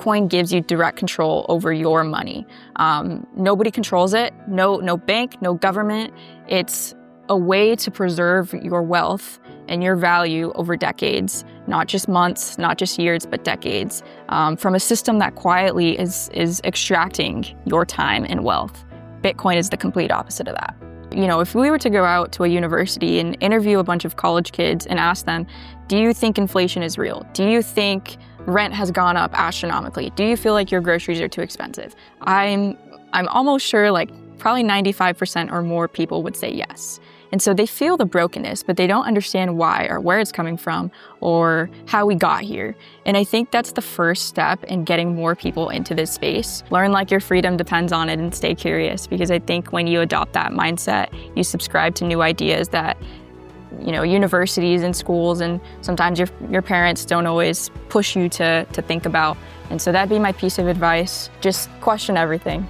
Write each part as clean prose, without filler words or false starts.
Bitcoin gives you direct control over your money. Nobody controls it. No bank, no government. It's a way to preserve your wealth and your value over decades, not just months, not just years, but decades, from a system that quietly is extracting your time and wealth. Bitcoin is the complete opposite of that. You know, if we were to go out to a university and interview a bunch of college kids and ask them, do you think inflation is real? Do you think rent has gone up astronomically? Do you feel like your groceries are too expensive? I'm almost sure like probably 95% or more people would say yes. And so they feel the brokenness, but they don't understand why or where it's coming from or how we got here. And I think that's the first step in getting more people into this space. Learn like your freedom depends on it and stay curious, because I think when you adopt that mindset, you subscribe to new ideas that, you know, universities and schools and sometimes your parents don't always push you to think about. And so that'd be my piece of advice. Just question everything.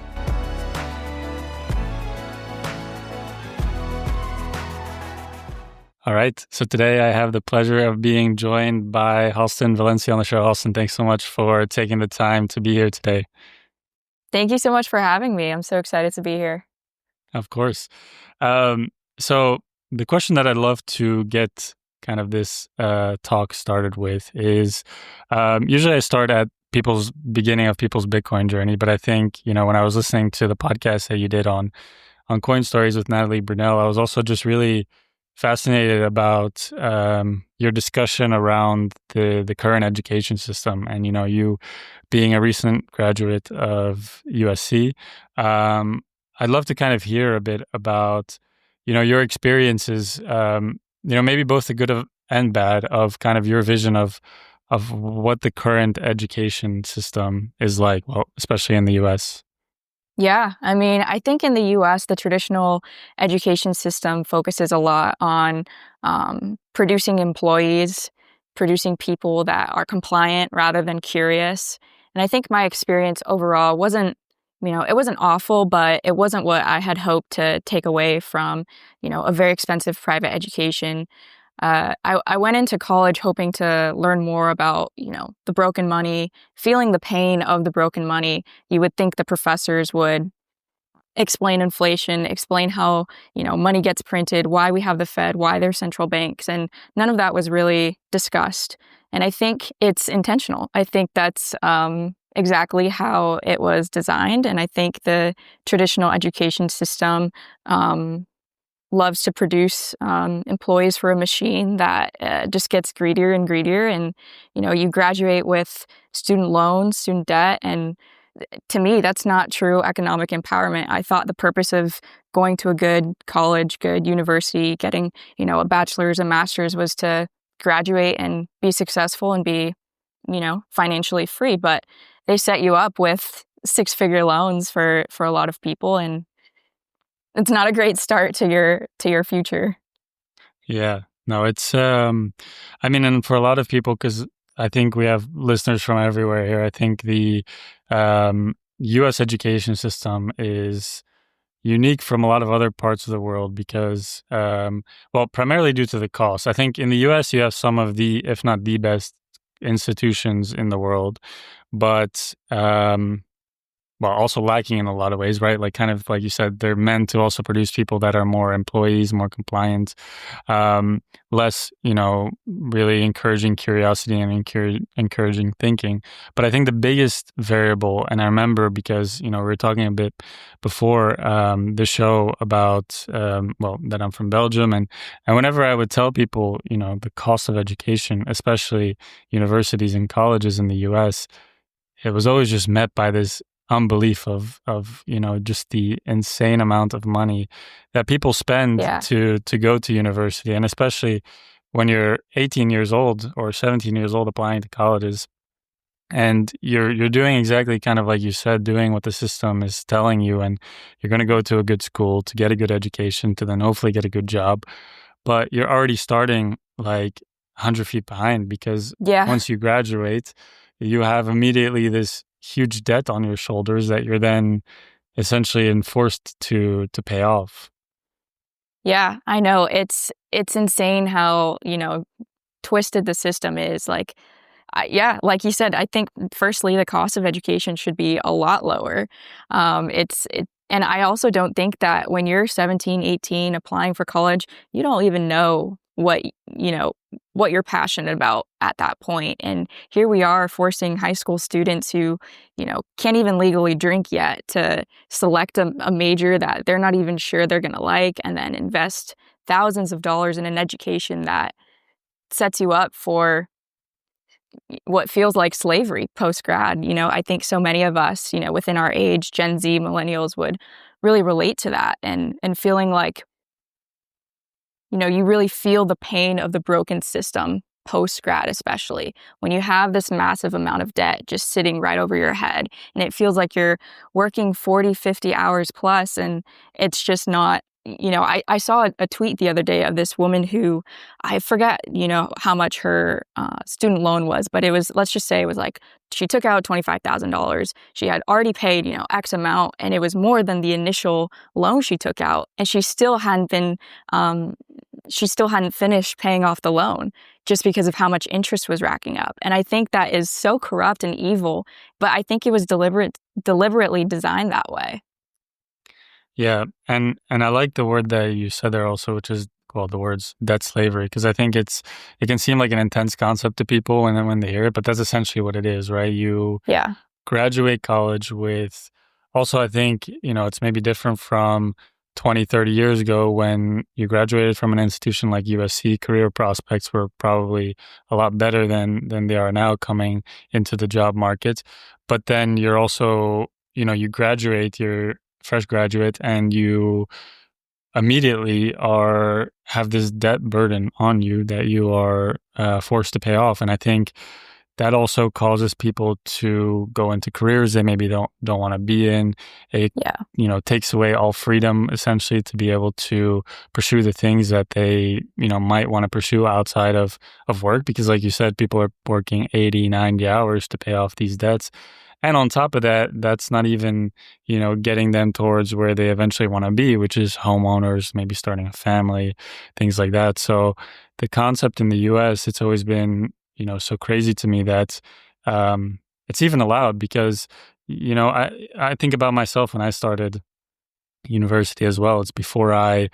All right. So today I have the pleasure of being joined by Halston Valencia on the show. Halston, thanks so much for taking the time to be here today. Thank you so much for having me. I'm so excited to be here. Of course. So the question that I'd love to get kind of this talk started with is usually I start at people's beginning of people's Bitcoin journey. But I think, you know, when I was listening to the podcast that you did on Coin Stories with Natalie Brunell, I was also just really fascinated about your discussion around the current education system, and you know, you being a recent graduate of USC. I'd love to kind of hear a bit about, you know, your experiences. You know, maybe both the good and bad of kind of your vision of what the current education system is like. Well, especially in the US. Yeah, I mean, I think in the US, the traditional education system focuses a lot on producing employees, producing people that are compliant rather than curious. And I think my experience overall wasn't, you know, it wasn't awful, but it wasn't what I had hoped to take away from, you know, a very expensive private education. I went into college hoping to learn more about, you know, the broken money, feeling the pain of the broken money. You would think the professors would explain inflation, explain how, you know, money gets printed, why we have the Fed, why there's central banks, and none of that was really discussed. And I think it's intentional. I think that's exactly how it was designed. And I think the traditional education system loves to produce employees for a machine that just gets greedier and greedier. And, you know, you graduate with student loans, student debt. And to me, that's not true economic empowerment. I thought the purpose of going to a good college, good university, getting, you know, a bachelor's, a master's was to graduate and be successful and be, you know, financially free. But they set you up with six-figure loans for a lot of people. And it's not a great start to your future. Yeah, no, it's, I mean, and for a lot of people, because I think we have listeners from everywhere here, I think the US education system is unique from a lot of other parts of the world because, well, primarily due to the cost. I think in the US, you have some of the, if not the best institutions in the world, but well, also lacking in a lot of ways, right? Like kind of like you said, they're meant to also produce people that are more employees, more compliant, less, you know, really encouraging curiosity and encouraging thinking. But I think the biggest variable, and I remember because, you know, we were talking a bit before the show about, well, that I'm from Belgium. And whenever I would tell people, you know, the cost of education, especially universities and colleges in the US, it was always just met by this unbelief of you know, just the insane amount of money that people spend to go to university, and especially when you're 18 years old or 17 years old applying to colleges, and you're doing exactly kind of like you said, doing what the system is telling you, and you're going to go to a good school to get a good education to then hopefully get a good job, but you're already starting like 100 feet behind because once you graduate, you have immediately this huge debt on your shoulders that you're then essentially enforced to pay off. Yeah, I know. It's insane how, you know, twisted the system is. Like, Yeah, like you said, I think firstly the cost of education should be a lot lower. And I also don't think that when you're 17, 18, applying for college, you don't even know what you're passionate about at that point. And here we are forcing high school students who, can't even legally drink yet to select a major that they're not even sure they're going to like, and then invest thousands of dollars in an education that sets you up for what feels like slavery post-grad. I think so many of us, within our age, Gen Z, millennials, would really relate to that, and feeling like, you really feel the pain of the broken system post-grad, especially when you have this massive amount of debt just sitting right over your head, and it feels like you're working 40, 50 hours plus, and it's just not. I saw a tweet the other day of this woman who, I forget, how much her student loan was, but let's just say it was like she took out $25,000. She had already paid, X amount, and it was more than the initial loan she took out, and she still hadn't finished paying off the loan just because of how much interest was racking up. And I think that is so corrupt and evil, but I think it was deliberately designed that way. Yeah, and I like the word that you said there also, which is, well, the words debt slavery, because I think it can seem like an intense concept to people, and then when they hear it, but that's essentially what it is, right? You Yeah. graduate college with, also, I think, it's maybe different from 20, 30 years ago when you graduated from an institution like USC. Career prospects were probably a lot better than they are now coming into the job market. But then you're also, you graduate, you're fresh graduate, and you immediately have this debt burden on you that you are forced to pay off. And I think that also causes people to go into careers they maybe don't want to be in. It Yeah. Takes away all freedom essentially to be able to pursue the things that they might want to pursue outside of work, because like you said, people are working 80, 90 hours to pay off these debts. And on top of that, that's not even, getting them towards where they eventually want to be, which is homeowners, maybe starting a family, things like that. So the concept in the US, it's always been, so crazy to me that it's even allowed, because, I think about myself when I started university as well. It's before I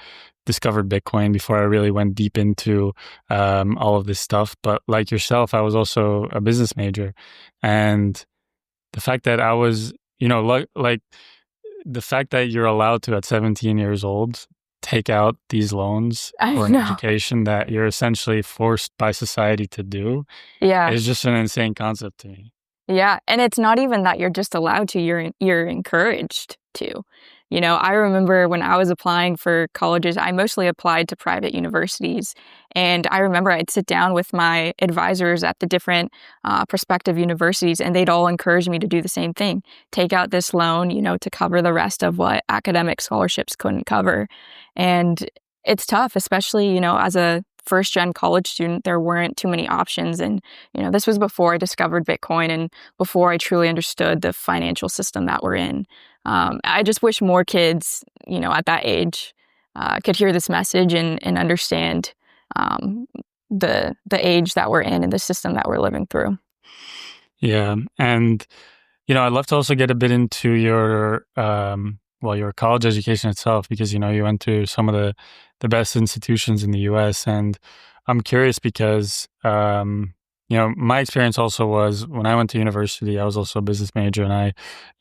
discovered Bitcoin, before I really went deep into all of this stuff. But like yourself, I was also a business major. And the fact that I was, like the fact that you're allowed to, at 17 years old, take out these loans I for an know. education that you're essentially forced by society to do Yeah. is just an insane concept to me. Yeah, and it's not even that you're just allowed to, you're encouraged to. I remember when I was applying for colleges, I mostly applied to private universities, and I remember I'd sit down with my advisors at the different prospective universities, and they'd all encourage me to do the same thing. Take out this loan, to cover the rest of what academic scholarships couldn't cover. And it's tough, especially, as a first gen college student. There weren't too many options, and this was before I discovered Bitcoin and before I truly understood the financial system that we're in. I just wish more kids, at that age, could hear this message and understand the age that we're in and the system that we're living through. Yeah, and I'd love to also get a bit into your your college education itself, because you went to some of the best institutions in the U.S. And I'm curious because my experience also was, when I went to university, I was also a business major, and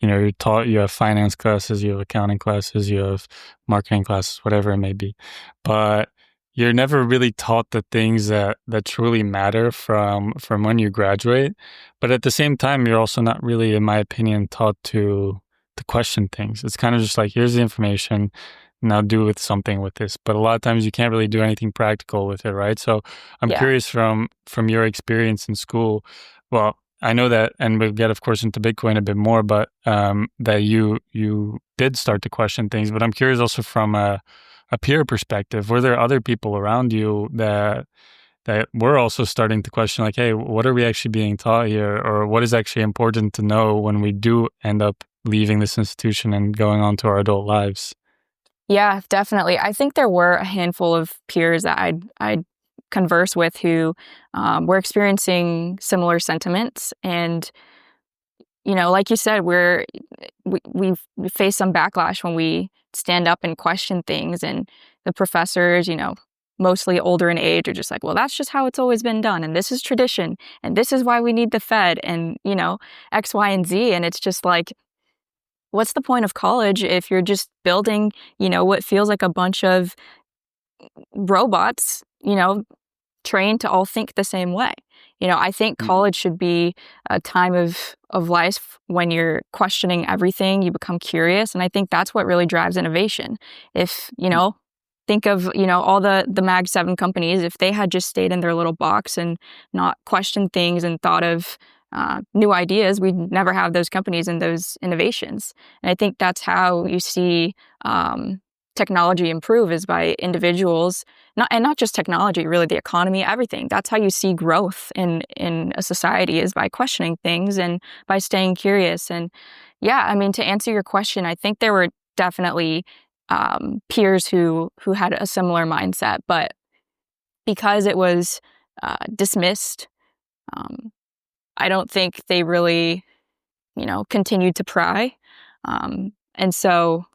you have finance classes, you have accounting classes, you have marketing classes, whatever it may be, but you're never really taught the things that truly matter from when you graduate. But at the same time, you're also not really, in my opinion, taught to question things. It's kind of just like, here's the information, now do with something with this. But a lot of times you can't really do anything practical with it, right? So I'm Yeah. curious, from your experience in school. Well, I know that, and we'll get, of course, into Bitcoin a bit more, but that you did start to question things. But I'm curious also from a peer perspective. Were there other people around you that we're also starting to question, like, hey, what are we actually being taught here? Or what is actually important to know when we do end up leaving this institution and going on to our adult lives? Yeah, definitely. I think there were a handful of peers that I'd converse with who were experiencing similar sentiments. And, like you said, we face some backlash when we stand up and question things. And the professors, mostly older in age, are just like, well, that's just how it's always been done. And this is tradition. And this is why we need the Fed and, X, Y, and Z. And it's just like, what's the point of college if you're just building, what feels like a bunch of robots, trained to all think the same way? I think college should be a time of life when you're questioning everything, you become curious. And I think that's what really drives innovation. If, think of, all the Mag 7 companies, if they had just stayed in their little box and not questioned things and thought of new ideas, we'd never have those companies and those innovations. And I think that's how you see technology improve, is by individuals, not just technology, really the economy, everything. That's how you see growth in a society, is by questioning things and by staying curious. And yeah, I mean, to answer your question, I think there were definitely peers who had a similar mindset, but because it was dismissed, I don't think they really, continued to pry. And so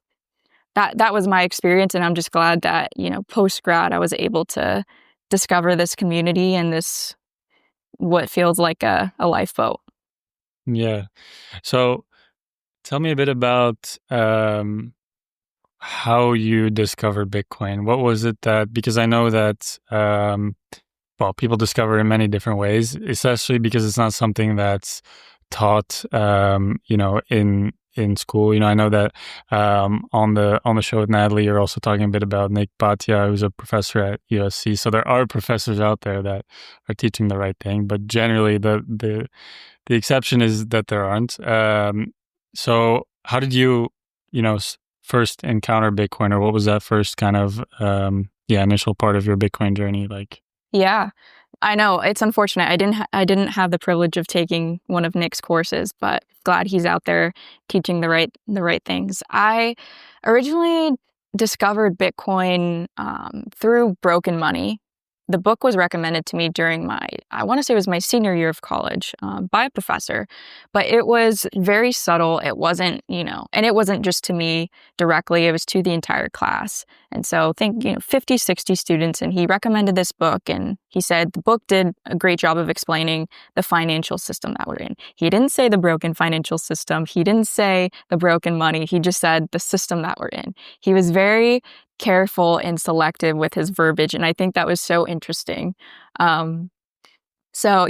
that was my experience. And I'm just glad that, post-grad, I was able to discover this community and this, what feels like a lifeboat. Yeah. So tell me a bit about how you discovered Bitcoin. What was it because I know that, people discover in many different ways, especially because it's not something that's taught, in school. I know that on the show with Natalie, you're also talking a bit about Nick Bhatia, who's a professor at USC. So there are professors out there that are teaching the right thing, but generally the exception is that there aren't. So how did you, first encounter Bitcoin, or what was that first kind of initial part of your Bitcoin journey like? Yeah, I know. It's unfortunate. I didn't have the privilege of taking one of Nick's courses, but glad he's out there teaching the right things. I originally discovered Bitcoin through Broken Money. The book was recommended to me during I want to say it was my senior year of college, by a professor, but it was very subtle. It wasn't, and it wasn't just to me directly, it was to the entire class. And so think, 50, 60 students, and he recommended this book, and he said the book did a great job of explaining the financial system that we're in. He didn't say the broken financial system. He didn't say the broken money. He just said the system that we're in. He was very careful and selective with his verbiage, and I think that was so interesting. So,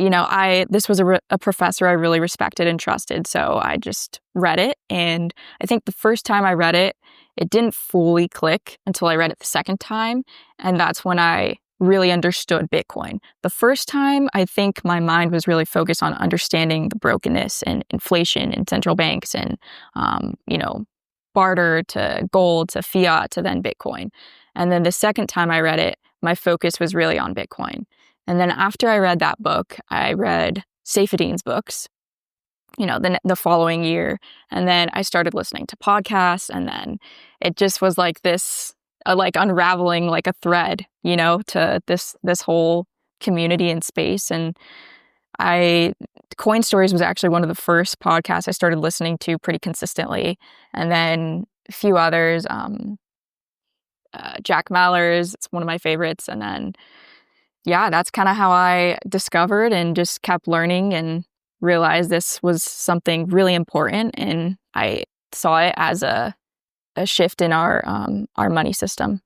this was a professor I really respected and trusted, so I just read it, and I think the first time I read it, it didn't fully click until I read it the second time, and that's when I really understood Bitcoin. The first time, I think my mind was really focused on understanding the brokenness and inflation and central banks and, barter to gold to fiat to then Bitcoin. And then the second time I read it, my focus was really on Bitcoin. And then after I read that book, I read Saifedean's books, the following year. And then I started listening to podcasts, and then it just was like this, like unraveling like a thread, to this whole community and space. And Coin Stories was actually one of the first podcasts I started listening to pretty consistently. And then a few others, Jack Mallers, it's one of my favorites. And then, yeah, that's kind of how I discovered and just kept learning and realized this was something really important. And I saw it as a shift in our money system.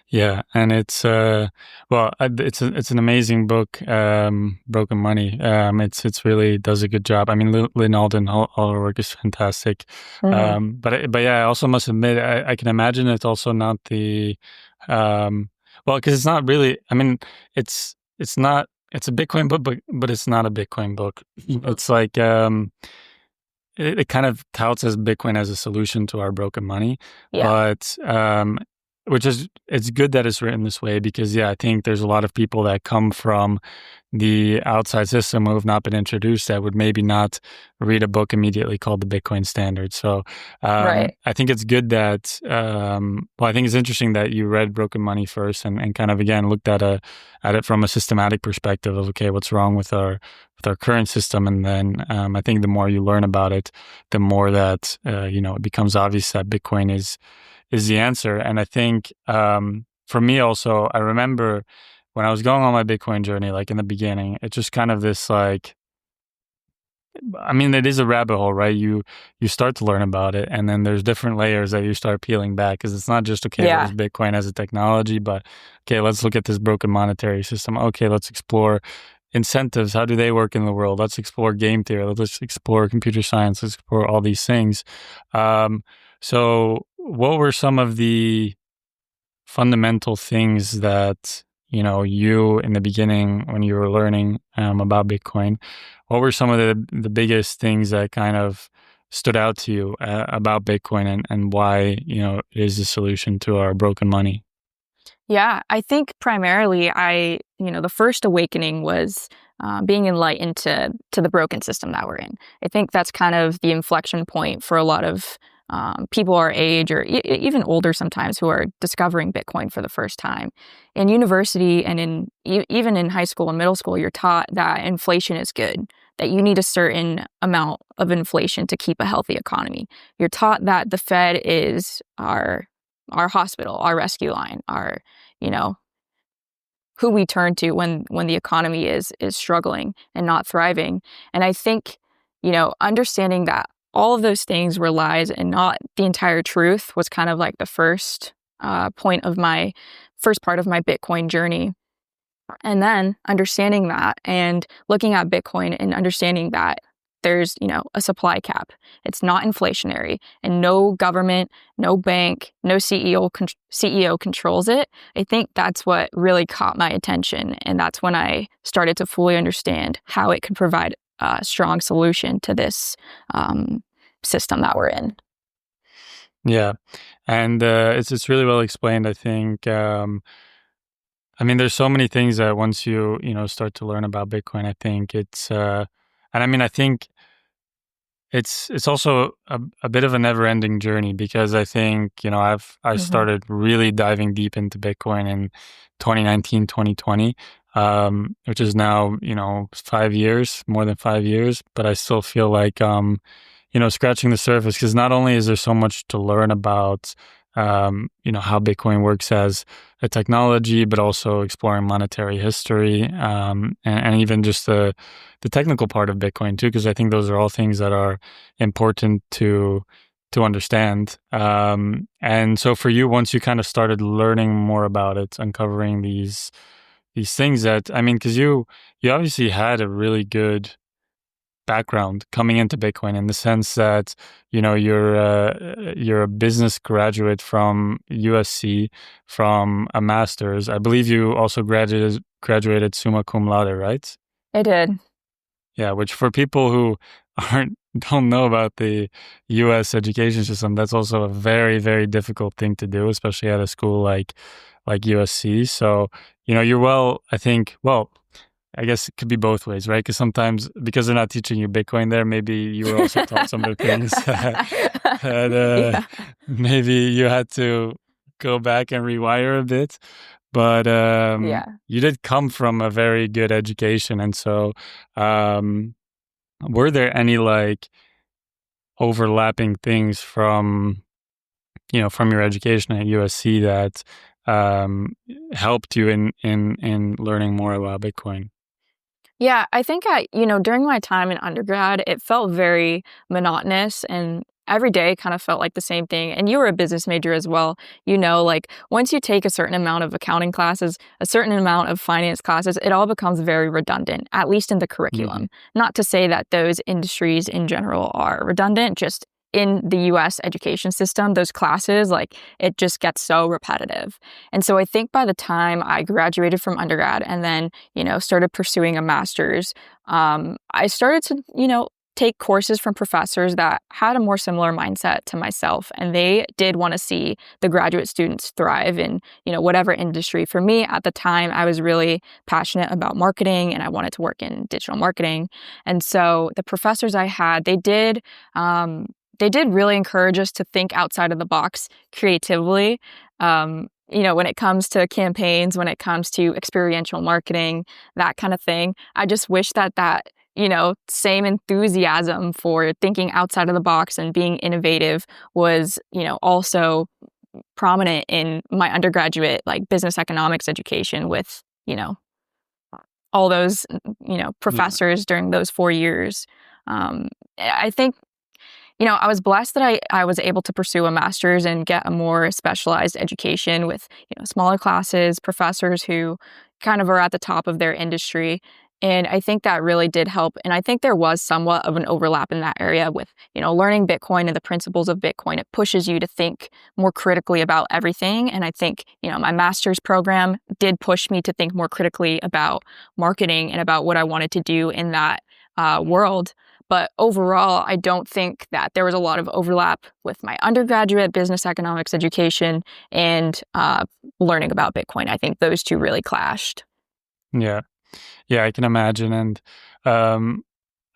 Yeah, and it's it's an amazing book, Broken Money. It's really does a good job. I mean, Lynn Alden, all her work is fantastic. Mm-hmm. But yeah, I also must admit, I can imagine it's also not the, because it's not really. I mean, it's not. It's a Bitcoin book, but it's not a Bitcoin book. It's like it kind of touts as Bitcoin as a solution to our broken money, Yeah. but it's good that it's written this way because, yeah, I think there's a lot of people that come from the outside system who have not been introduced that would maybe not read a book immediately called the Bitcoin Standard. So Right. I think it's good that, I think it's interesting that you read Broken Money first and kind of, again, looked at it from a systematic perspective of, okay, what's wrong with our current system. And then I think the more you learn about it, the more that, it becomes obvious that Bitcoin is the answer. And I think for me also, I remember when I was going on my Bitcoin journey, like in the beginning, it's just kind of this like, I mean, it is a rabbit hole, right? You start to learn about it, and then there's different layers that you start peeling back because it's not just, okay, what is Yeah. Bitcoin as a technology, but okay, let's look at this broken monetary system. Okay, let's explore incentives. How do they work in the world? Let's explore game theory. Let's explore computer science. Let's explore all these things. So what were some of the fundamental things that, you in the beginning when you were learning about Bitcoin, what were some of the biggest things that kind of stood out to you about Bitcoin and why, it is the solution to our broken money? Yeah, I think primarily the first awakening was being enlightened to the broken system that we're in. I think that's kind of the inflection point for a lot of people our age or even older sometimes who are discovering Bitcoin for the first time. In university and even in high school and middle school, you're taught that inflation is good, that you need a certain amount of inflation to keep a healthy economy. You're taught that the Fed is our hospital, our rescue line, our, you know, who we turn to when the economy is struggling and not thriving. And I think, understanding that all of those things were lies and not the entire truth was kind of like the first first part of my Bitcoin journey. And then understanding that and looking at Bitcoin and understanding that there's, a supply cap. It's not inflationary and no government, no bank, no CEO controls it. I think that's what really caught my attention. And that's when I started to fully understand how it could provide a strong solution to this system that we're in. Yeah. And it's really well explained, I think. I mean, there's so many things that once start to learn about Bitcoin, I think and I mean, I think it's also a bit of a never-ending journey because I think, I Hmm. started really diving deep into Bitcoin in 2019, 2020, which is now, 5 years, more than 5 years, but I still feel like, scratching the surface because not only is there so much to learn about, how Bitcoin works as a technology, but also exploring monetary history, and even just the technical part of Bitcoin too, because I think those are all things that are important to understand. And so for you, once you kind of started learning more about it, uncovering these things that, I mean, because you obviously had a really good background coming into Bitcoin in the sense that you're a business graduate from USC from a master's. I believe you also graduated summa cum laude, right? I did. Yeah, which for people who aren't don't know about the U.S. education system, that's also a very, very difficult thing to do, especially at a school like USC. So, you're I think, I guess it could be both ways, right? Because sometimes, because they're not teaching you Bitcoin there, maybe you were also taught some of the things that Yeah. maybe you had to go back and rewire a bit. But Yeah. you did come from a very good education. And so, um, were there any like overlapping things from your education at USC that um, helped you in learning more about Bitcoin? Yeah, I think during my time in undergrad, it felt very monotonous and every day kind of felt like the same thing. And you were a business major as well. Like once you take a certain amount of accounting classes, a certain amount of finance classes, it all becomes very redundant, at least in the Hmm. curriculum. Not to say that those industries in general are redundant, just in the US education system, those classes, like it just gets so repetitive. And so I think by the time I graduated from undergrad and then started pursuing a master's, I started to, take courses from professors that had a more similar mindset to myself, and they did want to see the graduate students thrive in, whatever industry. For me at the time, I was really passionate about marketing and I wanted to work in digital marketing. And so the professors I had, they did really encourage us to think outside of the box creatively. When it comes to campaigns, when it comes to experiential marketing, that kind of thing. I just wish that same enthusiasm for thinking outside of the box and being innovative was, also prominent in my undergraduate, like business economics education with, all those, Yeah. professors during those 4 years. I think I was blessed that I was able to pursue a master's and get a more specialized education with, smaller classes, professors who kind of are at the top of their industry. And I think that really did help. And I think there was somewhat of an overlap in that area with, learning Bitcoin and the principles of Bitcoin. It pushes you to think more critically about everything. And I think, my master's program did push me to think more critically about marketing and about what I wanted to do in that world. But overall, I don't think that there was a lot of overlap with my undergraduate business economics education and learning about Bitcoin. I think those two really clashed. Yeah. Yeah, I can imagine. And um,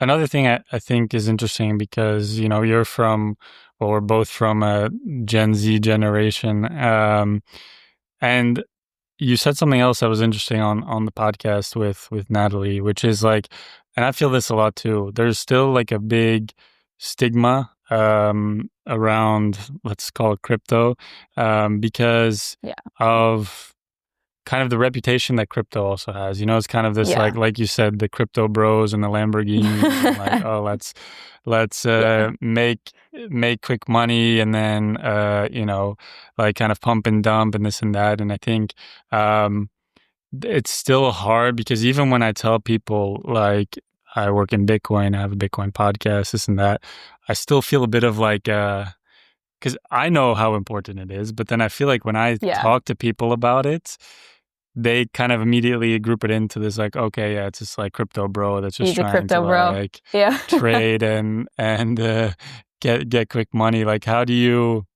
another thing I think is interesting because, you're well, we're both from a Gen Z generation. And you said something else that was interesting on the podcast with Natalie, which is like, and I feel this a lot too. There's still like a big stigma around, let's call it crypto, because Yeah. of kind of the reputation that crypto also has. It's kind of this Yeah. like you said, the crypto bros and the Lamborghinis, and like, oh, let's Yeah. make quick money, and then like kind of pump and dump and this and that. And I think it's still hard because even when I tell people like I work in Bitcoin, I have a Bitcoin podcast, this and that, I still feel a bit of like because I know how important it is, but then I feel like when I Yeah. talk to people about it, they kind of immediately group it into this like, okay, yeah, it's just like crypto bro that's just He's a trying to crypto bro. like Yeah. trade and get quick money. Like, how do you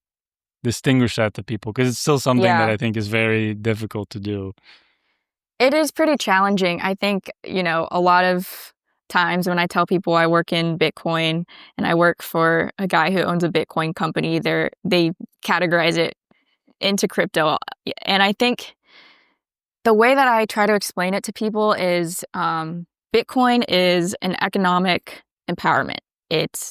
distinguish that to people? Because it's still something that Yeah. I think is very difficult to do. It is pretty challenging. I think, a lot of times when I tell people I work in Bitcoin and I work for a guy who owns a Bitcoin company, they categorize it into crypto. And I think the way that I try to explain it to people is Bitcoin is an economic empowerment.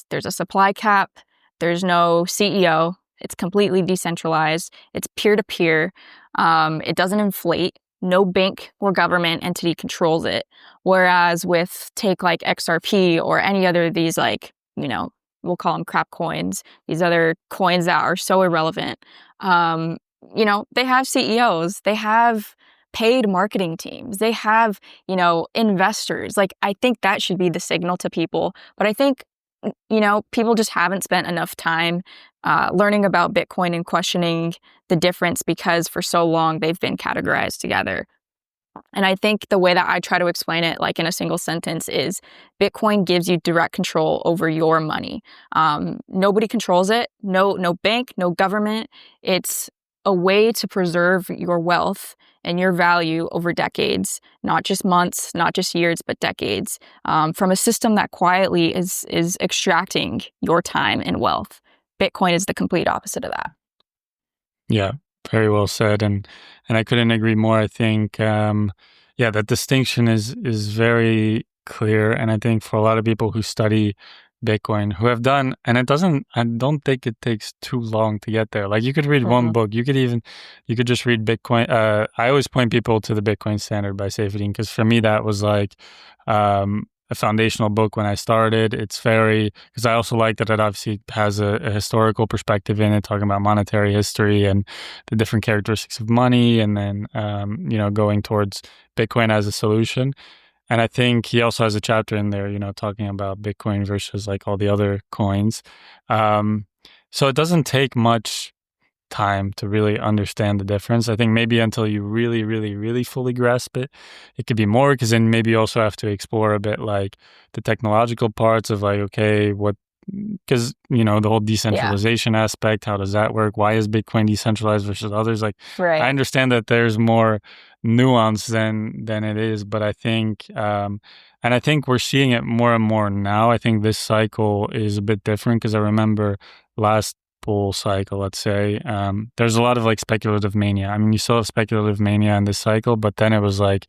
There's a supply cap, there's no CEO, it's completely decentralized, it's peer to peer, it doesn't inflate. No bank or government entity controls it. Whereas with take like XRP or any other of these like, we'll call them crap coins, these other coins that are so irrelevant, they have CEOs, they have paid marketing teams, they have, investors. Like, I think that should be the signal to people. But I think, people just haven't spent enough time learning about Bitcoin and questioning the difference because for so long they've been categorized together. And I think the way that I try to explain it, like in a single sentence, is Bitcoin gives you direct control over your money. Nobody controls it. No bank, no government. It's a way to preserve your wealth and your value over decades, not just months, not just years, but decades, from a system that quietly is extracting your time and wealth. Bitcoin is the complete opposite of that. Yeah, very well said, and I couldn't agree more. I think, yeah, that distinction is very clear, and I think for a lot of people who study Bitcoin, who have done, and I don't think it takes too long to get there. Like, you could read one Mm-mm. book, you could just read Bitcoin. I always point people to the Bitcoin Standard by Saifedean because for me that was like a foundational book when I started. It's very, because I also like that it obviously has a historical perspective in it, talking about monetary history and the different characteristics of money, and then going towards Bitcoin as a solution. And I think he also has a chapter in there, talking about Bitcoin versus like all the other coins. So it doesn't take much time to really understand the difference. I think maybe until you really, really, really fully grasp it, it could be more, because then maybe you also have to explore a bit like the technological parts of like, okay, what, because, you know, the whole Yeah. decentralization aspect, how does that work? Why is Bitcoin decentralized versus others? Like, I Right. understand that there's more nuance than it is, but I think, and I think we're seeing it more and more now. I think this cycle is a bit different, because I remember last bull cycle, let's say, there's a lot of like speculative mania. I mean, you still have speculative mania in this cycle, but then it was like,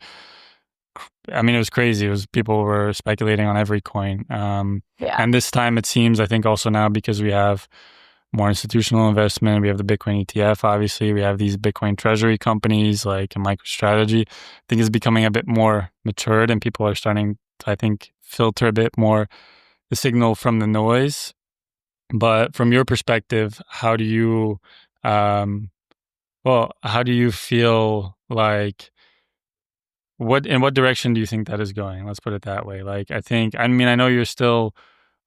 I mean, it was crazy. It was, people were speculating on every coin. Yeah. And this time it seems, I think also now, because we have more institutional investment, we have the Bitcoin ETF, obviously, we have these Bitcoin treasury companies like MicroStrategy. I think it's becoming a bit more matured, and people are starting to, I think, filter a bit more the signal from the noise. But from your perspective, how do you, um, how do you feel like, in what direction do you think that is going? Let's put it that way. Like, I think, I mean, I know you're still,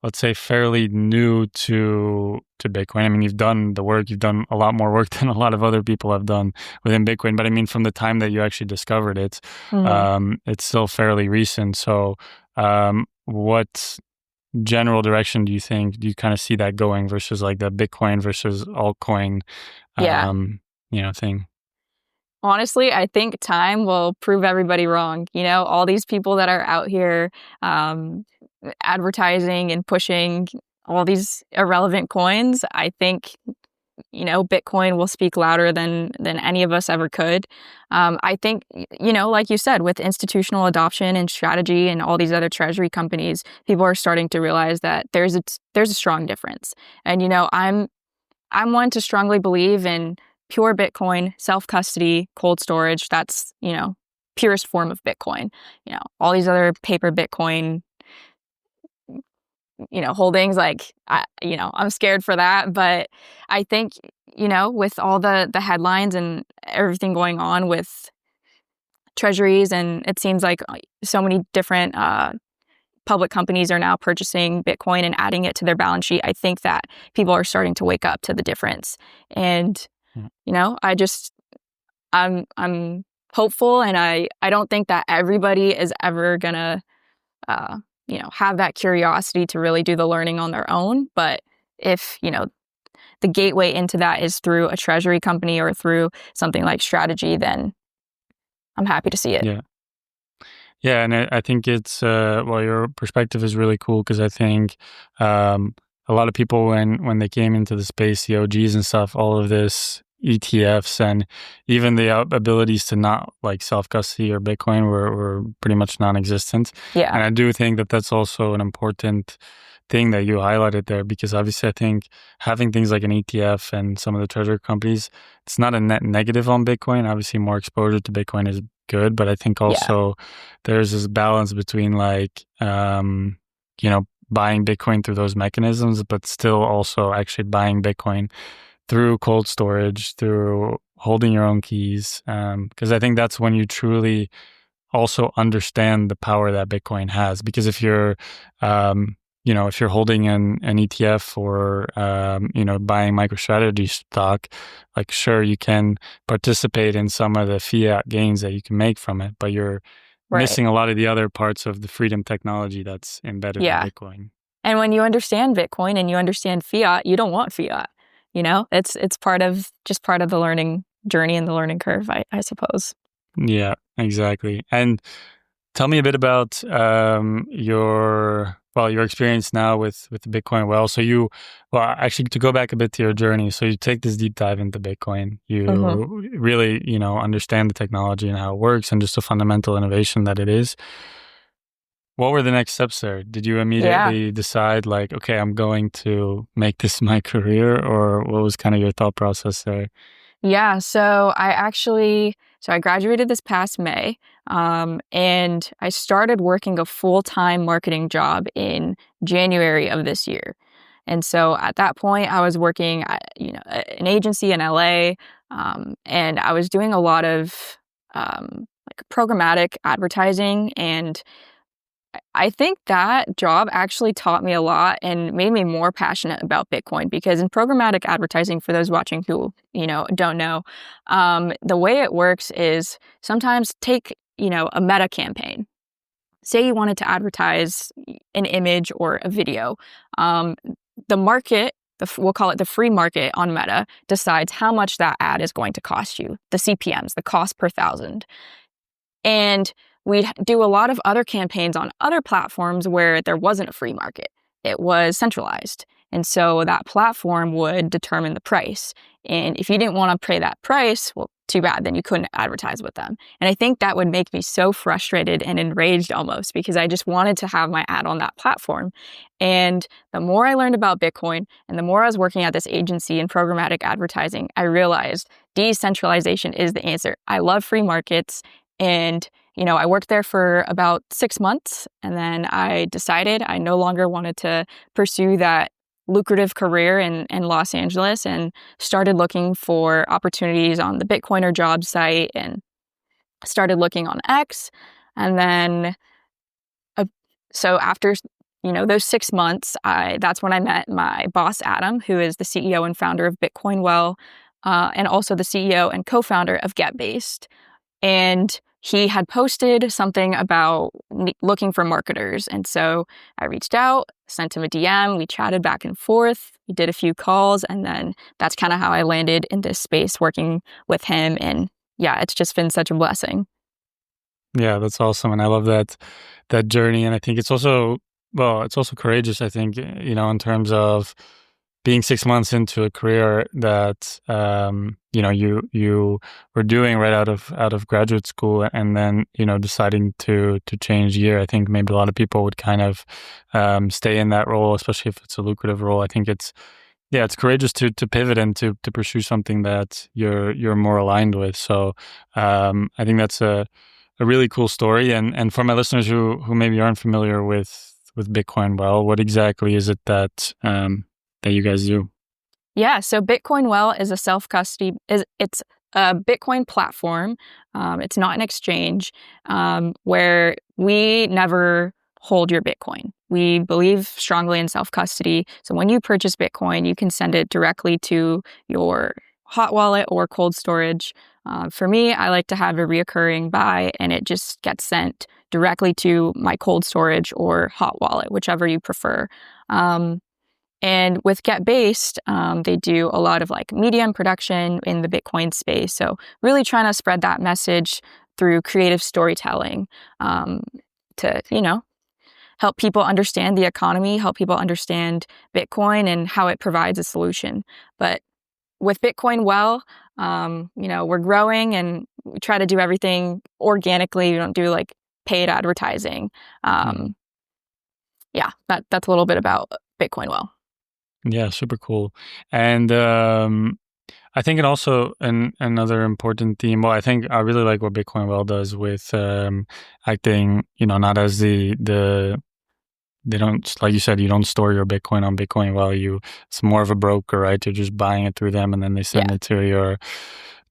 let's say, fairly new to Bitcoin. I mean, you've done the work, you've done a lot more work than a lot of other people have done within Bitcoin. But I mean, from the time that you actually discovered it, Hmm. it's still fairly recent. So, what general direction do you kind of see that going versus like the Bitcoin versus altcoin, Yeah. um, thing? Honestly, I think time will prove everybody wrong. All these people that are out here um, advertising and pushing all these irrelevant coins. I think Bitcoin will speak louder than any of us ever could. I think like you said, with institutional adoption and strategy and all these other treasury companies, people are starting to realize that there's a strong difference. And I'm one to strongly believe in pure Bitcoin, self-custody, cold storage. That's, purest form of Bitcoin. All these other paper Bitcoin, holdings, like, I'm scared for that. But I think, with all the headlines and everything going on with treasuries, and it seems like so many different public companies are now purchasing Bitcoin and adding it to their balance sheet. I think that people are starting to wake up to the difference. And, Yeah. I'm hopeful, and I don't think that everybody is ever gonna, have that curiosity to really do the learning on their own. But if, the gateway into that is through a treasury company or through something like strategy, then I'm happy to see it. Yeah. Yeah, and I think it's, your perspective is really cool, because I think, a lot of people, when they came into the space, the OGs and stuff, all of this ETFs and even the abilities to not like self custody or Bitcoin were pretty much non-existent. Yeah. And I do think that that's also an important thing that you highlighted there, because obviously I think having things like an ETF and some of the treasury companies, it's not a net negative on Bitcoin. Obviously, more exposure to Bitcoin is good, but I think Yeah. also there's this balance between like, buying Bitcoin through those mechanisms, but still also actually buying Bitcoin through cold storage, through holding your own keys. Because I think that's when you truly also understand the power that Bitcoin has. Because if you're, if you're holding an ETF or, buying MicroStrategy stock, like, sure, you can participate in some of the fiat gains that you can make from it, but you're Right. missing a lot of the other parts of the freedom technology that's embedded in Yeah. Bitcoin. And when you understand Bitcoin and you understand fiat, you don't want fiat. It's part of the learning journey and the learning curve, I suppose. Yeah, exactly. And tell me a bit about your experience now with the Bitcoin. Actually, to go back a bit to your journey. So you take this deep dive into Bitcoin. Hmm. You really, understand the technology and how it works, and just the fundamental innovation that it is. What were the next steps there? Did you Yeah. immediately decide like, okay, I'm going to make this my career, or what was kind of your thought process there? Yeah. So I graduated this past May, and I started working a full-time marketing job in January of this year. And so at that point, I was working at, an agency in LA, and I was doing a lot of like programmatic advertising and I think that job actually taught me a lot and made me more passionate about Bitcoin because in programmatic advertising, for those watching who, don't know, the way it works is sometimes take, a meta campaign. Say you wanted to advertise an image or a video. Um, the market, we'll call it the free market on Meta, decides how much that ad is going to cost you, the CPMs, the cost per thousand. And we do a lot of other campaigns on other platforms where there wasn't a free market. It was centralized. And so that platform would determine the price. And if you didn't want to pay that price, well, too bad, then you couldn't advertise with them. And I think that would make me so frustrated and enraged almost because I just wanted to have my ad on that platform. And the more I learned about Bitcoin and the more I was working at this agency in programmatic advertising, I realized decentralization is the answer. I love free markets. And, I worked there for about 6 months, and then I decided I no longer wanted to pursue that lucrative career in Los Angeles and started looking for opportunities on the Bitcoiner job site and started looking on X. And then, uh, so after, those 6 months, that's when I met my boss, Adam, who is the CEO and founder of Bitcoin Well, and also the CEO and co-founder of GetBased. And he had posted something about looking for marketers. And so I reached out, sent him a DM, we chatted back and forth, we did a few calls, and then that's kind of how I landed in this space working with him. And yeah, it's just been such a blessing. Yeah, that's awesome, and I love that journey. And I think it's also it's also courageous. I think in terms of being 6 months into a career that you were doing right out of graduate school, and then deciding to change gear. I think maybe a lot of people would kind of stay in that role, especially if it's a lucrative role. I think it's courageous to pivot and to pursue something that you're more aligned with. So I think that's a really cool story. And for my listeners who maybe aren't familiar with Bitcoin Well, what exactly is it that you guys do? Yeah, so Bitcoin Well is a self-custody, it's a Bitcoin platform. It's not an exchange where we never hold your Bitcoin. We believe strongly in self-custody. So when you purchase Bitcoin, you can send it directly to your hot wallet or cold storage. For me, I like to have a reoccurring buy, and it just gets sent directly to my cold storage or hot wallet, whichever you prefer. And with GetBased, they do a lot of like media and production in the Bitcoin space. So really trying to spread that message through creative storytelling to, help people understand the economy, help people understand Bitcoin and how it provides a solution. But with Bitcoin Well, we're growing and we try to do everything organically. We don't do like paid advertising. Yeah, that's a little bit about Bitcoin Well. Yeah, super cool. And I think it also another important theme. Well, I think I really like what Bitcoin Well does with acting, not as they don't, like you said, you don't store your Bitcoin on Bitcoin Well. It's more of a broker, right? You're just buying it through them, and then they send Yeah. it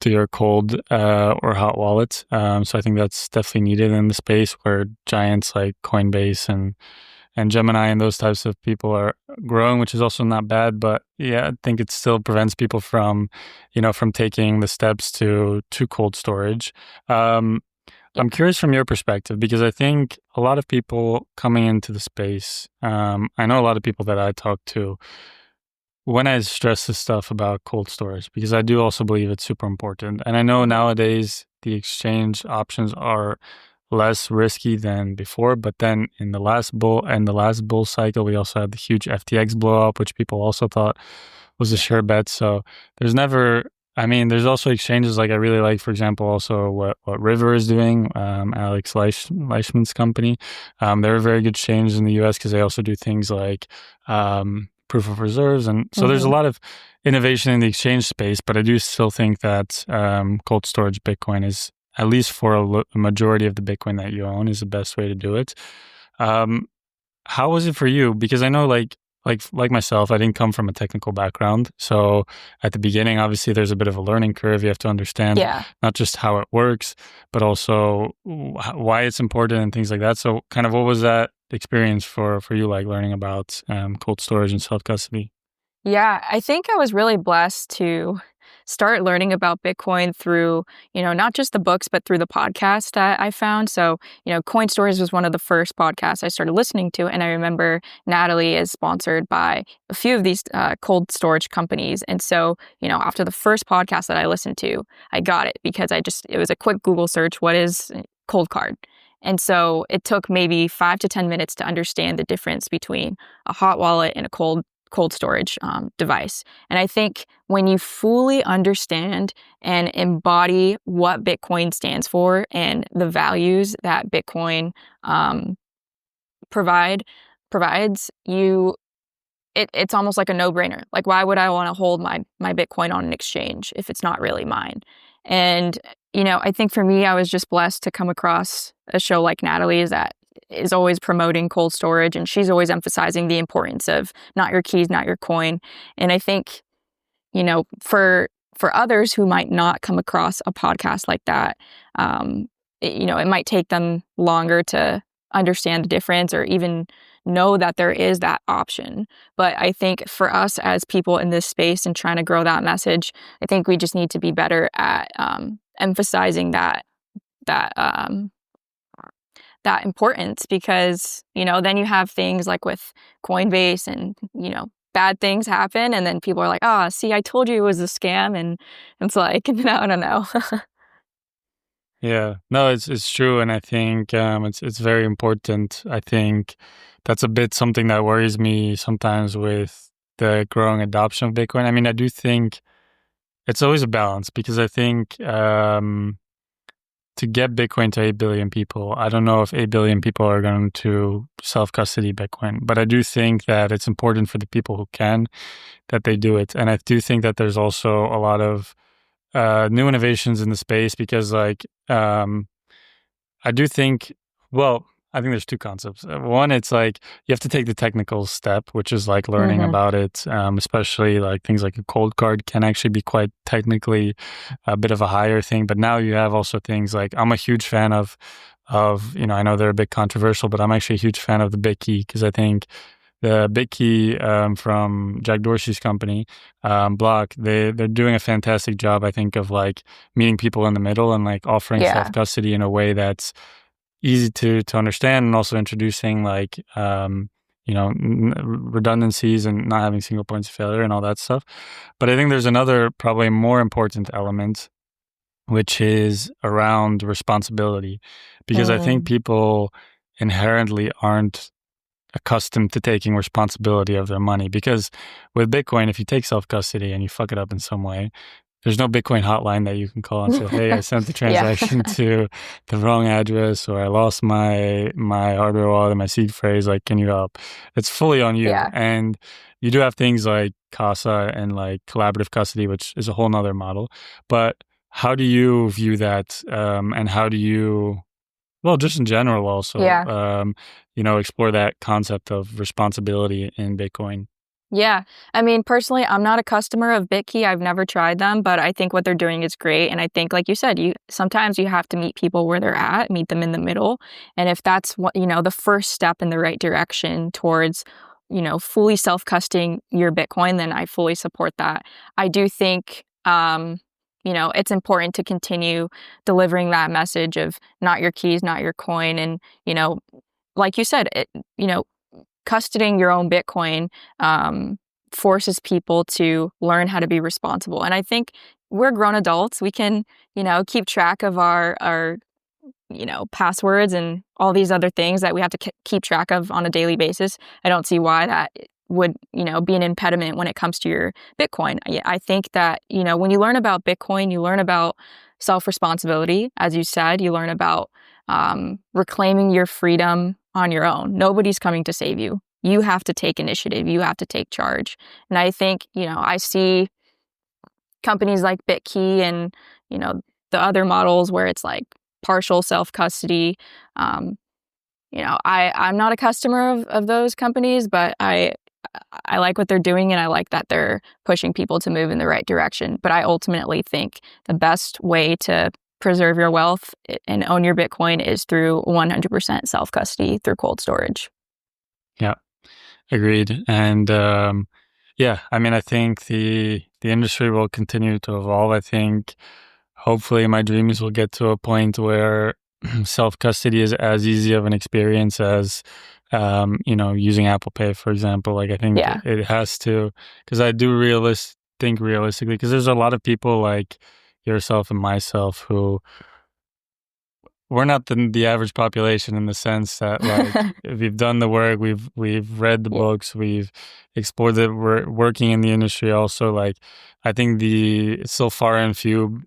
to your cold or hot wallet. So I think that's definitely needed in the space where giants like Coinbase and Gemini and those types of people are growing, which is also not bad. But yeah, I think it still prevents people from taking the steps to cold storage. I'm curious from your perspective, because I think a lot of people coming into the space, I know a lot of people that I talk to, when I stress this stuff about cold storage, because I do also believe it's super important. And I know nowadays the exchange options are less risky than before, but then in the last bull cycle, we also had the huge FTX blow up, which people also thought was a sure bet. So there's also exchanges like I really like, for example, also what River is doing, Alex Leishman's company. They're a very good exchange in the US because they also do things like proof of reserves. And so there's a lot of innovation in the exchange space, but I do still think that cold storage Bitcoin is, at least for a majority of the Bitcoin that you own, is the best way to do it. How was it for you? Because I know like like myself, I didn't come from a technical background. So at the beginning, obviously, there's a bit of a learning curve. You have to understand Yeah. not just how it works, but also why it's important and things like that. So kind of what was that experience for you, like learning about cold storage and self-custody? Yeah, I think I was really blessed to start learning about Bitcoin through, not just the books, but through the podcast that I found. So, Coin Stories was one of the first podcasts I started listening to. And I remember Natalie is sponsored by a few of these cold storage companies. And so, after the first podcast that I listened to, I got it because it was a quick Google search. What is cold card? And so it took maybe 5 to 10 minutes to understand the difference between a hot wallet and a cold storage device. And I think when you fully understand and embody what Bitcoin stands for and the values that Bitcoin provide provides you, it's almost like a no-brainer. Like, why would I want to hold my Bitcoin on an exchange if it's not really mine? And I think for me, I was just blessed to come across a show like Natalie's that is always promoting cold storage, and she's always emphasizing the importance of not your keys, not your coin. And I think, for others who might not come across a podcast like that, it might take them longer to understand the difference or even know that there is that option. But I think for us as people in this space and trying to grow that message, I think we just need to be better at emphasizing that um, that importance, because then you have things like with Coinbase and bad things happen, and then people are like, oh, see, I told you it was a scam. And it's like, no. Yeah, no, it's true, and I think it's very important. I think that's a bit something that worries me sometimes with the growing adoption of Bitcoin. I mean, I do think it's always a balance, because I think to get Bitcoin to 8 billion people, I don't know if 8 billion people are going to self-custody Bitcoin, but I do think that it's important for the people who can, that they do it. And I do think that there's also a lot of new innovations in the space, because I do think, well, I think there's two concepts. One, it's like you have to take the technical step, which is like learning Hmm. about it, especially like things like a cold card can actually be quite technically a bit of a higher thing. But now you have also things like, I'm a huge fan of, I know they're a bit controversial, but I'm actually a huge fan of the big key, because I think the big key from Jack Dorsey's company, Block, they're doing a fantastic job, I think, of like meeting people in the middle and like offering Yeah. self-custody in a way that's easy to understand, and also introducing like redundancies and not having single points of failure and all that stuff. But I think there's another probably more important element, which is around responsibility, because I think Mm. people inherently aren't accustomed to taking responsibility of their money. Because with Bitcoin, if you take self-custody and you fuck it up in some way, there's no Bitcoin hotline that you can call and say, hey, I sent the Yeah. transaction to the wrong address, or I lost my hardware wallet and my seed phrase, like, can you help? It's fully on you. Yeah. And you do have things like CASA and like collaborative custody, which is a whole nother model. But how do you view that? And how do you, well, just in general also, Yeah. explore that concept of responsibility in Bitcoin? Yeah. I mean, personally, I'm not a customer of Bitkey. I've never tried them, but I think what they're doing is great. And I think, like you said, sometimes you have to meet people where they're at, meet them in the middle. And if that's what, the first step in the right direction towards, fully self-custody your Bitcoin, then I fully support that. I do think, it's important to continue delivering that message of not your keys, not your coin. And, like you said, custodying your own Bitcoin forces people to learn how to be responsible. And I think we're grown adults. We can, keep track of our passwords and all these other things that we have to keep track of on a daily basis. I don't see why that would, be an impediment when it comes to your Bitcoin. I think that, when you learn about Bitcoin, you learn about self-responsibility. As you said, you learn about reclaiming your freedom on your own. Nobody's coming to save you. You have to take initiative. You have to take charge. And I think, I see companies like Bitkey and, the other models where it's like partial self-custody. I'm not a customer of those companies, but I I like what they're doing, and I like that they're pushing people to move in the right direction. But I ultimately think the best way to preserve your wealth and own your Bitcoin is through 100% self custody through cold storage. Yeah, agreed. And yeah, I mean, I think the industry will continue to evolve. I think hopefully my dreams will get to a point where self custody is as easy of an experience as using Apple Pay, for example. Like I think Yeah. it has to, because I do think realistically, because there's a lot of people like yourself and myself who we're not the average population in the sense that like we've done the work, we've read the Yeah. books, we've explored the we're working in the industry also. Like I think it's still far and few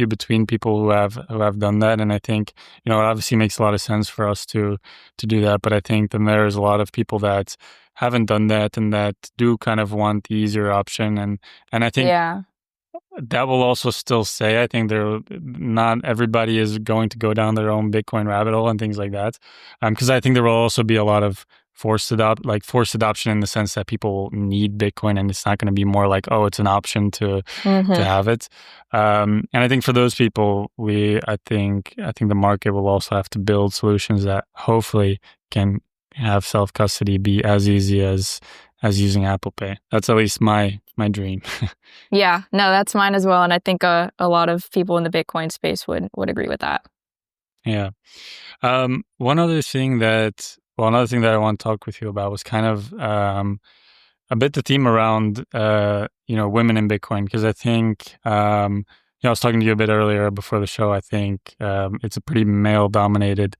between people who have done that. And I think, it obviously makes a lot of sense for us to do that. But I think then there's a lot of people that haven't done that and that do kind of want the easier option. And I think Yeah. that will also still say, I think not everybody is going to go down their own Bitcoin rabbit hole and things like that. Because I think there will also be a lot of forced adoption in the sense that people need Bitcoin and it's not going to be more like, oh, it's an option to Hmm. have it. And I think for those people, I think the market will also have to build solutions that hopefully can have self custody be as easy as using Apple Pay. That's at least my dream. Yeah. No, that's mine as well. And I think a lot of people in the Bitcoin space would agree with that. Yeah. Another thing that I want to talk with you about was kind of a bit the theme around women in Bitcoin, because I think I was talking to you a bit earlier before the show. I think it's a pretty male dominated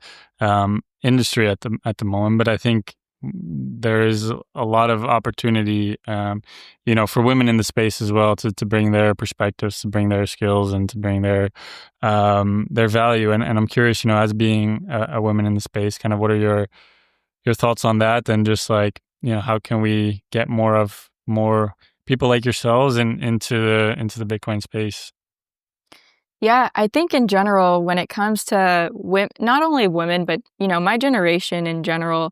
industry at the moment, but I think there is a lot of opportunity for women in the space as well to bring their perspectives, to bring their skills, and to bring their value. And I'm curious, as being a woman in the space, kind of what are your thoughts on that, and just like, how can we get more people like yourselves into the Bitcoin space? Yeah, I think in general, when it comes to not only women, but my generation in general,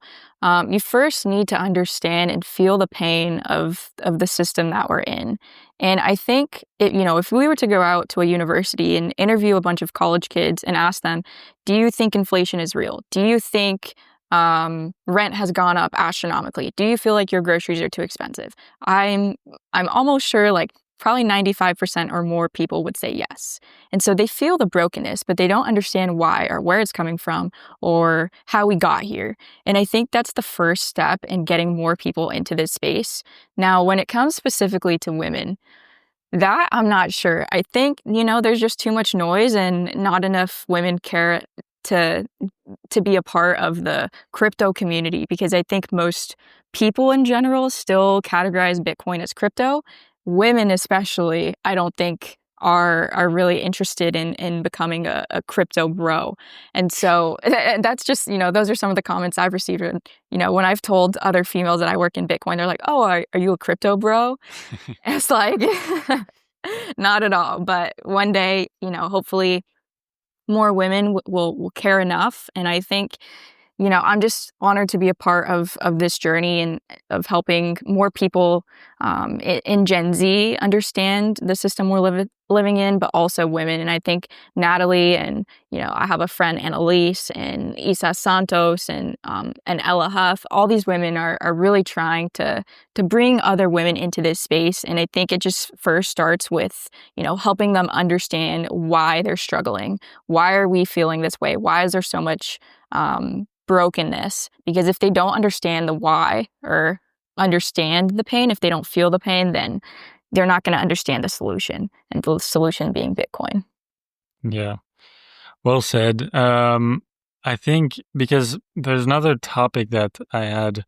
you first need to understand and feel the pain of the system that we're in. And I think if we were to go out to a university and interview a bunch of college kids and ask them, "Do you think inflation is real? Do you think rent has gone up astronomically? Do you feel like your groceries are too expensive?" I'm almost sure like probably 95% or more people would say yes. And so they feel the brokenness, but they don't understand why or where it's coming from or how we got here. And I think that's the first step in getting more people into this space. Now, when it comes specifically to women, that I'm not sure. I think, there's just too much noise and not enough women care to to be a part of the crypto community, because I think most people in general still categorize Bitcoin as crypto. Women especially, I don't think are really interested in becoming a crypto bro. And so that's just, those are some of the comments I've received. And, when I've told other females that I work in Bitcoin, they're like, "Oh, are you a crypto bro?" And it's like, not at all. But one day, hopefully more women will care enough. And I think, I'm just honored to be a part of this journey and of helping more people in Gen Z understand the system we're living in, but also women. And I think Natalie and, I have a friend, Annalise and Isa Santos and Ella Huff, all these women are really trying to bring other women into this space. And I think it just first starts with, helping them understand why they're struggling. Why are we feeling this way? Why is there so much brokenness? Because if they don't understand the why or understand the pain, if they don't feel the pain, then they're not going to understand the solution, and the solution being Bitcoin. Yeah. Well said. I think because there's another topic that I had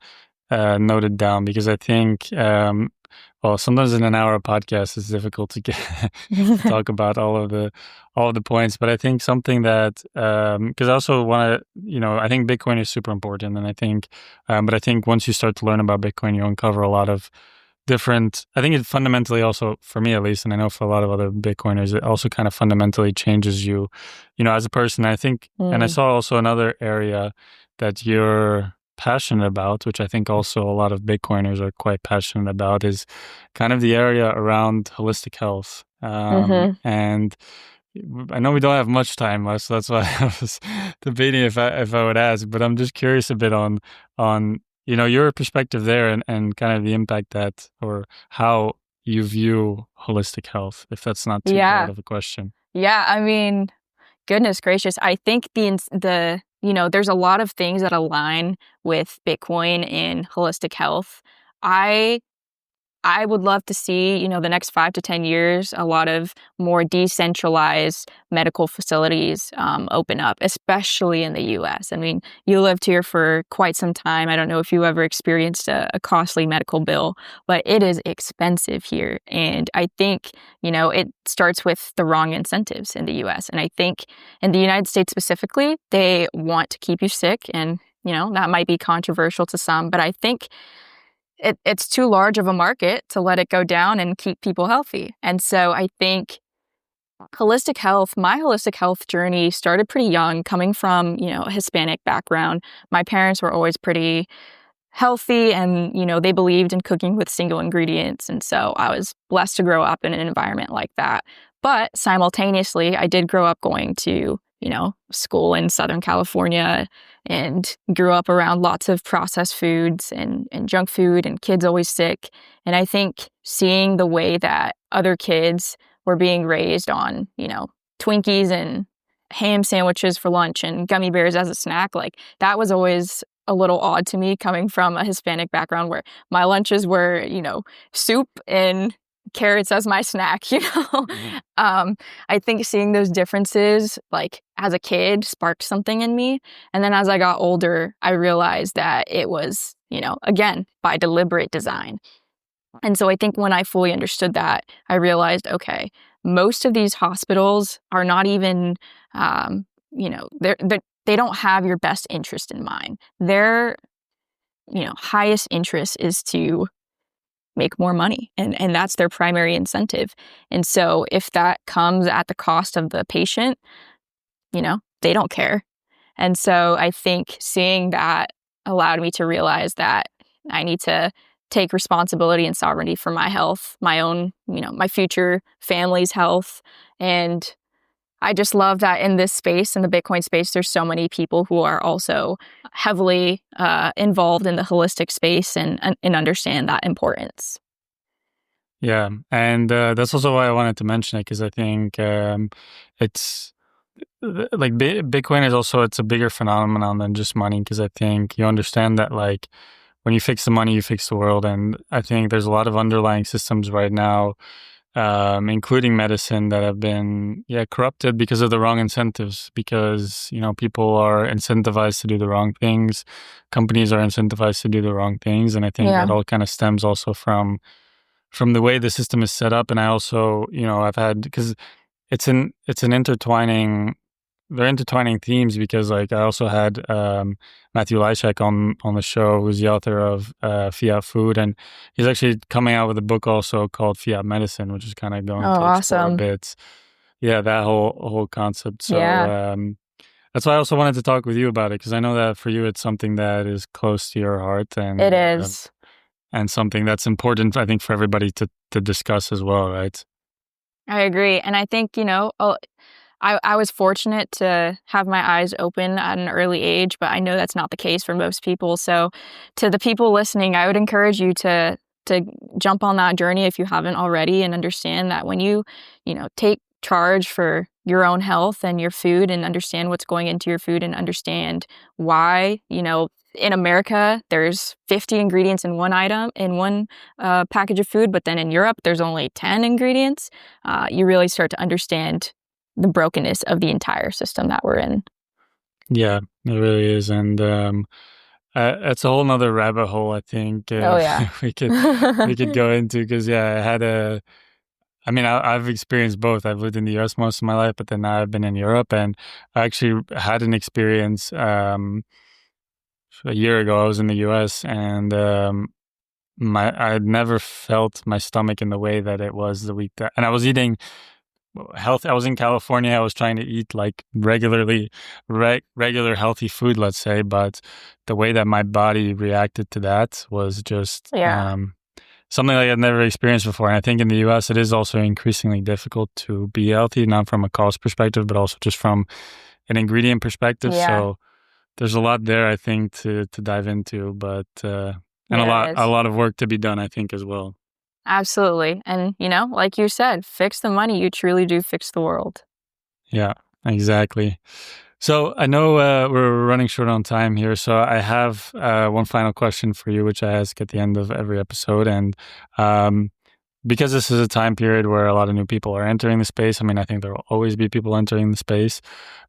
noted down, because I think, well, sometimes in an hour podcast it's difficult to get to talk about all of the points, but I think something that because I also want to, I think Bitcoin is super important, and I think, but I think once you start to learn about Bitcoin, you uncover a lot of different. I think it fundamentally also, for me at least, and I know for a lot of other Bitcoiners, it also kind of fundamentally changes you, as a person. I think, and I Mm. saw also another area that you're passionate about, which I think also a lot of Bitcoiners are quite passionate about, is kind of the area around holistic health. Mm-hmm. And I know we don't have much time left, so that's why I was debating if I would ask. But I'm just curious a bit on your perspective there, and kind of the impact that, or how you view holistic health, if that's not too broad Yeah. of a question. Yeah. I mean, goodness gracious. I think there's a lot of things that align with Bitcoin and holistic health. I I would love to see, the next 5 to 10 years, a lot of more decentralized medical facilities open up, especially in the US. I mean, you lived here for quite some time. I don't know if you ever experienced a costly medical bill, but it is expensive here. And I think, it starts with the wrong incentives in the US. And I think in the United States specifically, they want to keep you sick. And, that might be controversial to some, but I think it's too large of a market to let it go down and keep people healthy. And so I think my holistic health journey started pretty young, coming from, a Hispanic background. My parents were always pretty healthy and, they believed in cooking with single ingredients. And so I was blessed to grow up in an environment like that. But simultaneously, I did grow up going to, school in Southern California and grew up around lots of processed foods and junk food and kids always sick. And I think seeing the way that other kids were being raised on, Twinkies and ham sandwiches for lunch and gummy bears as a snack, like that was always a little odd to me coming from a Hispanic background where my lunches were, soup and carrots as my snack, Mhm. I think seeing those differences, like as a kid, sparked something in me. And then as I got older, I realized that it was, again, by deliberate design. And so I think when I fully understood that, I realized, okay, most of these hospitals are not even, they don't have your best interest in mind. Their, highest interest is to make more money, and that's their primary incentive. And so if that comes at the cost of the patient, they don't care. And so I think seeing that allowed me to realize that I need to take responsibility and sovereignty for my health, my own, my future family's health. And I just love that in this space, in the Bitcoin space, there's so many people who are also heavily involved in the holistic space and understand that importance. Yeah, and that's also why I wanted to mention it, because I think it's like Bitcoin is also, it's a bigger phenomenon than just money, because I think you understand that like when you fix the money, you fix the world, and I think there's a lot of underlying systems right now, including medicine, that have been corrupted because of the wrong incentives. Because people are incentivized to do the wrong things, companies are incentivized to do the wrong things, and I think that Yeah. all kind of stems also from the way the system is set up. And I also, I've had, because it's an intertwining, they're intertwining themes, because like I also had Matthew Lyshak on the show, who's the author of Fiat Food, and he's actually coming out with a book also called Fiat Medicine, which is kind of Oh, going to explore a awesome. bit, that whole concept. So Yeah, that's why I also wanted to talk with you about it, because I know that for you it's something that is close to your heart, it is. and something that's important, I think, for everybody to discuss as well, right? I agree. And I think, I was fortunate to have my eyes open at an early age, but I know that's not the case for most people. So to the people listening, I would encourage you to jump on that journey if you haven't already, and understand that when you, take charge for your own health and your food, and understand what's going into your food, and understand why, in America, there's 50 ingredients in one item, in one package of food, but then in Europe, there's only 10 ingredients. You really start to understand the brokenness of the entire system that we're in. Yeah, it really is. And it's a whole nother rabbit hole, I think, Oh, yeah. we could go into, because I've experienced both. I've lived in the US most of my life, but then now I've been in Europe, and I actually had an experience a year ago. I was in the US, and I had never felt my stomach in the way that it was the week that, and I was eating health. I was in California. I was trying to eat like regular healthy food, let's say, but the way that my body reacted to that was just Yeah. something like I'd never experienced before. And I think in the US, it is also increasingly difficult to be healthy, not from a cost perspective, but also just from an ingredient perspective. Yeah. So there's a lot there, I think, to dive into, but and Yeah, it a is. lot of work to be done, I think, as well. Absolutely. And, like you said, fix the money. You truly do fix the world. Yeah, exactly. So I know we're running short on time here, so I have one final question for you, which I ask at the end of every episode, and um, because this is a time period where a lot of new people are entering the space. I mean, I think there will always be people entering the space,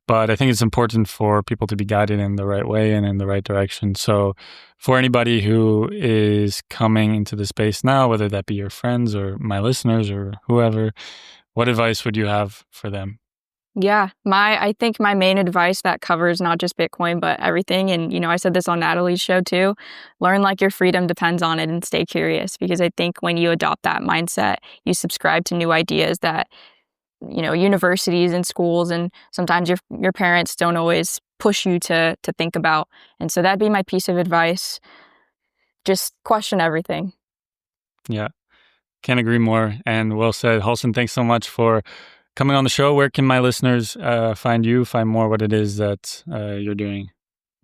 but I think it's important for people to be guided in the right way and in the right direction. So, for anybody who is coming into the space now, whether that be your friends or my listeners or whoever, what advice would you have for them? Yeah, I think my main advice that covers not just Bitcoin, but everything, and, I said this on Natalie's show too, learn like your freedom depends on it and stay curious, because I think when you adopt that mindset, you subscribe to new ideas that, universities and schools and sometimes your parents don't always push you to think about. And so that'd be my piece of advice. Just question everything. Yeah, can't agree more. And well said. Halston, thanks so much for coming on the show. Where can my listeners find you, find more what it is that you're doing?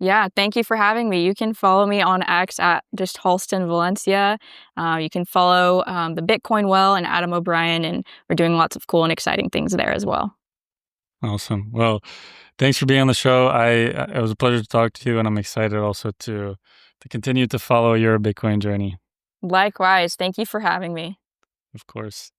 Yeah, thank you for having me. You can follow me on X at just Halston Valencia. You can follow the Bitcoin Well and Adam O'Brien, and we're doing lots of cool and exciting things there as well. Awesome. Well, thanks for being on the show. It was a pleasure to talk to you, and I'm excited also to continue to follow your Bitcoin journey. Likewise, thank you for having me. Of course.